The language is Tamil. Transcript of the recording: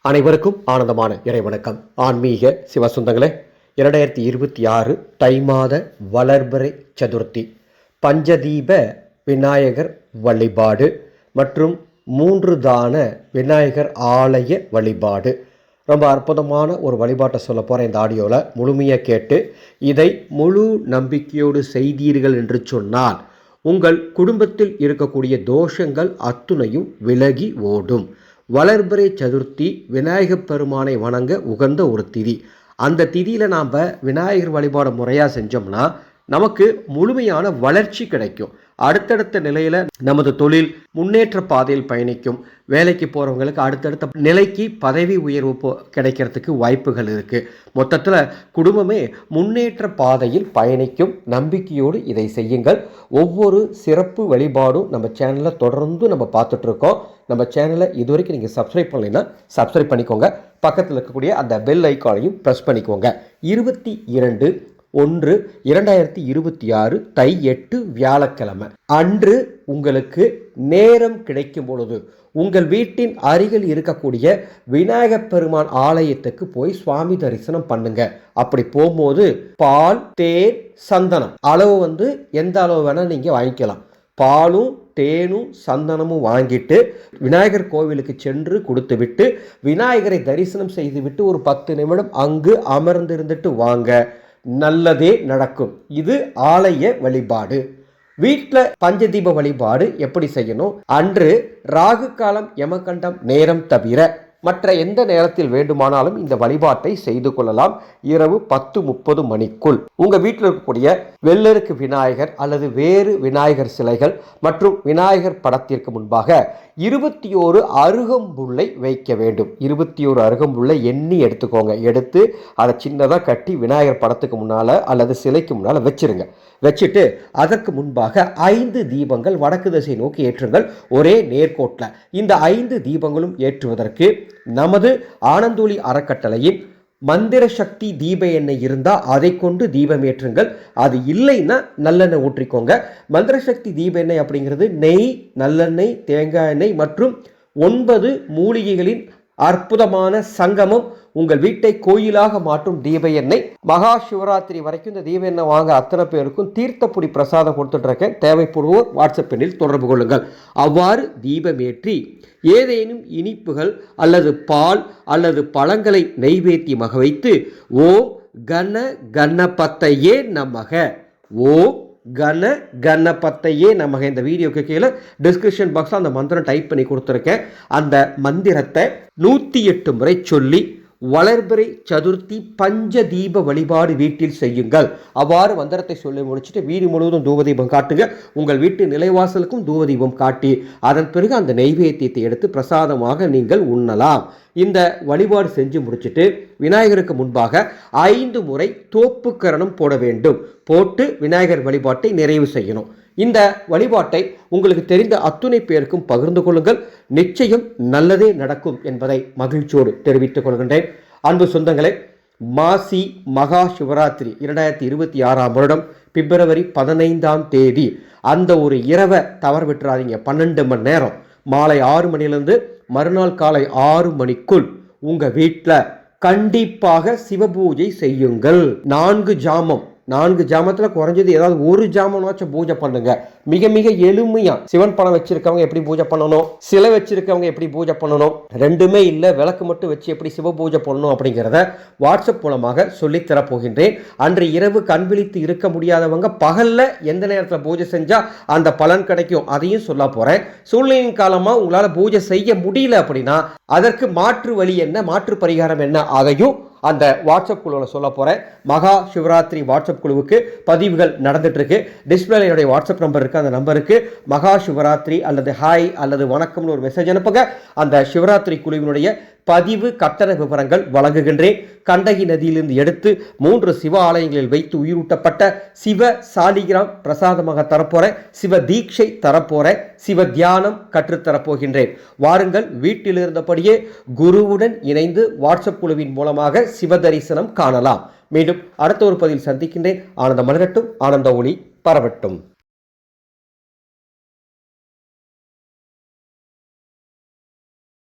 அனைவருக்கும் ஆனந்தமான இறைவணக்கம். ஆன்மீக சிவசுந்தங்களே, 2026 தை மாத வளர்பிறை சதுர்த்தி பஞ்சதீப விநாயகர் வழிபாடு மற்றும் 3 தான விநாயகர் ஆலய வழிபாடு. ரொம்ப அற்புதமான ஒரு வழிபாட்டை சொல்ல போகிறேன். இந்த ஆடியோவில் முழுமையாக கேட்டு இதை முழு நம்பிக்கையோடு செய்தீர்கள் என்று சொன்னால் உங்கள் குடும்பத்தில் இருக்கக்கூடிய தோஷங்கள் அத்துணையும் விலகி ஓடும். வளர்பிறை சதுர்த்தி விநாயகப் பெருமானை வணங்க உகந்த ஒரு திதி. அந்த திதியில் நாம் விநாயகர் வழிபாடு முறையாக செஞ்சோம்னா நமக்கு முழுமையான வளர்ச்சி கிடைக்கும். அடுத்தடுத்த நிலையில் நமது தொழில் முன்னேற்ற பாதையில் பயணிக்கும். வேலைக்கு போகிறவங்களுக்கு அடுத்தடுத்த நிலைக்கு பதவி உயர்வு கிடைக்கிறதுக்கு வாய்ப்புகள் இருக்குது. மொத்தத்தில் குடும்பமே முன்னேற்ற பாதையில் பயணிக்கும். நம்பிக்கையோடு இதை செய்யுங்கள். ஒவ்வொரு சிறப்பு வழிபாடும் நம்ம சேனலில் தொடர்ந்து நம்ம பார்த்துட்ருக்கோம். நம்ம சேனலை இது வரைக்கும் நீங்கள் சப்ஸ்கிரைப் பண்ணலைன்னா சப்ஸ்கிரைப் பண்ணிக்கோங்க. பக்கத்தில் இருக்கக்கூடிய அந்த பெல் ஐக்கானையும் ப்ரெஸ் பண்ணிக்கோங்க. 22/1/2026 தை 8 வியாழக்கிழமை அன்று உங்களுக்கு நேரம் கிடைக்கும் பொழுது உங்கள் வீட்டின் அருகில் இருக்கக்கூடிய விநாயகப் பெருமான் ஆலயத்துக்கு போய் சுவாமி தரிசனம் பண்ணுங்க. அப்படி போகும்போது பால், தேன், சந்தனம் அளவு எந்த அளவு வேணால் நீங்கள் வாங்கிக்கலாம். பாலும் தேனும் சந்தனமும் வாங்கிட்டு விநாயகர் கோவிலுக்கு சென்று கொடுத்து விட்டு விநாயகரை தரிசனம் செய்துவிட்டு ஒரு 10 நிமிடம் அங்கு அமர்ந்திருந்துட்டு வாங்க. நல்லதே நடக்கும். இது ஆலய வழிபாடு. வீட்டில் பஞ்சதீப வழிபாடு எப்படி செய்யணும்? அன்று ராகு காலம் யமகண்டம் நேரம் தவிர மற்ற எந்த நேரத்தில் வேண்டுமானாலும் இந்த வழிபாட்டை செய்து கொள்ளலாம். இரவு 10:30 மணிக்குள் உங்கள் வீட்டில் இருக்கக்கூடிய வெள்ளருக்கு விநாயகர் அல்லது வேறு விநாயகர் சிலைகள் மற்றும் விநாயகர் படத்திற்கு முன்பாக 21 அருகம்புல்லை வைக்க வேண்டும். 21 அருகம்புல்லை எண்ணி எடுத்துக்கோங்க. எடுத்து அதை சின்னதாக கட்டி விநாயகர் படத்துக்கு முன்னால் அல்லது சிலைக்கு முன்னால் வச்சிருங்க. வச்சுட்டு அதற்கு முன்பாக 5 தீபங்கள் வடக்கு திசை நோக்கி ஏற்றுங்கள். ஒரே நேர்கோட்டில் இந்த 5 தீபங்களும் ஏற்றுவதற்கு நமது ஆனந்தொளி அறக்கட்டளையின் மந்திர சக்தி தீப எண்ணெய் இருந்தால் அதை கொண்டு தீபம் ஏற்றுங்கள். அது இல்லைன்னா நல்லெண்ணெய் ஊற்றிக்கோங்க. மந்திர சக்தி தீப எண்ணெய் அப்படிங்கிறது நெய், நல்லெண்ணெய், தேங்காய் எண்ணெய் மற்றும் 9 மூலிகைகளின் அற்புதமான சங்கமம். உங்கள் வீட்டை கோயிலாக மாற்றும் தீப எண்ணெய். மகா சிவராத்திரி வரைக்கும் இந்த தீப எண்ணெய் வாங்க அத்தனை பேருக்கும் தீர்த்தப்புடி பிரசாதம் கொடுத்துட்டு இருக்கேன். தேவைப்படுவோர் வாட்ஸ்அப் எண்ணில் தொடர்பு கொள்ளுங்கள். அவ்வாறு தீபம் ஏற்றி ஏதேனும் இனிப்புகள் அல்லது பால் அல்லது பழங்களை நெய்வேத்தியமாக வைத்து ஓம் கண கணபதையே நமக, ஓம் கண கணபதையே நமக. இந்த வீடியோக்கு கீழே டிஸ்கிரிப்ஷன் பாக்ஸில் அந்த மந்திரம் டைப் பண்ணி கொடுத்துருக்கேன். அந்த மந்திரத்தை 108 முறை சொல்லி வளர்பிறை சதுர்த்தி பஞ்சதீப வழிபாடு வீட்டில் செய்யுங்கள். அவ்வாறு மந்திரத்தை சொல்லி முடிச்சுட்டு வீடு முழுவதும் தூபதீபம் காட்டுங்க. உங்கள் வீட்டு நிலைவாசலுக்கும் தூபதீபம் காட்டி அதன் பிறகு அந்த நெய்வேத்தியத்தை எடுத்து பிரசாதமாக நீங்கள் உண்ணலாம். இந்த வழிபாடு செஞ்சு முடிச்சுட்டு விநாயகருக்கு முன்பாக 5 முறை தோப்புக்கரணம் போட வேண்டும். போட்டு விநாயகர் வழிபாட்டை நிறைவு செய்யணும். இந்த வழிபாட்டை உங்களுக்கு தெரிந்த அத்துணை பேருக்கும் பகிர்ந்து கொள்ளுங்கள். நிச்சயம் நல்லதே நடக்கும் என்பதை மகிழ்ச்சியோடு தெரிவித்துக் கொள்கின்றேன். அன்பு சொந்தங்களே, மாசி மகா சிவராத்திரி 2026 வருடம் பிப்ரவரி 15ஆம் தேதி அந்த ஒரு இரவை தவறு விட்டுறாதீங்க. 12 மணி நேரம் மாலை 6 மணிலிருந்து மறுநாள் காலை 6 மணிக்குள் உங்கள் வீட்டில் கண்டிப்பாக சிவபூஜை செய்யுங்கள். 4 ஜாமத்தில் குறைஞ்சது ஏதாவது ஒரு ஜாமனாச்சும் பூஜை பண்ணுங்க. மிக மிக எளிமையா சிவன் படம் வச்சிருக்கவங்க எப்படி பூஜை பண்ணணும், சிலை வச்சிருக்கவங்க எப்படி பூஜை பண்ணணும், ரெண்டுமே இல்லை விளக்கு மட்டும் வச்சு எப்படி சிவ பூஜை பண்ணணும் அப்படிங்கிறத வாட்ஸ்அப் மூலமாக சொல்லித் தரப்போகின்றேன். அன்று இரவு கண் விழித்து இருக்க முடியாதவங்க பகல்ல எந்த நேரத்தில் பூஜை செஞ்சா அந்த பலன் கிடைக்கும் அதையும் சொல்ல போறேன். சூழ்நிலையின் காலமா உங்களால பூஜை செய்ய முடியல அப்படின்னா அதற்கு மாற்று வழி என்ன, மாற்று பரிகாரம் என்ன, அதையும் அந்த வாட்ஸ்அப் குழுவில் சொல்ல போகிறேன். மகா சிவராத்திரி வாட்ஸ்அப் குழுவுக்கு பதிவுகள் நடந்துட்டு இருக்கு. டிஸ்பிளேல என்னுடைய வாட்ஸ்அப் நம்பர் இருக்கு. அந்த நம்பருக்கு மகா சிவராத்திரி அல்லது ஹாய் அல்லது வணக்கம்னு ஒரு மெசேஜ் அனுப்புங்க. அந்த சிவராத்திரி குழுவினுடைய பதிவு கட்டண விவரங்கள் வழங்குகின்றேன். கண்டகி நதியிலிருந்து எடுத்து 3 சிவ ஆலயங்களில் வைத்து உயிரூட்டப்பட்ட சிவ சாலிகிராம் பிரசாதமாக தரப்போறேன். சிவ தீட்சை தரப்போறேன். சிவ தியானம் கற்றுத்தரப்போகின்றேன். வாருங்கள், வீட்டில் இருந்தபடியே குருவுடன் இணைந்து வாட்ஸ்அப் குழுவின் மூலமாக சிவ தரிசனம் காணலாம். மீண்டும் அடுத்த ஒரு பதிவில் சந்திக்கின்றேன். ஆனந்த மலரட்டும், ஆனந்த ஒளி பரவட்டும்.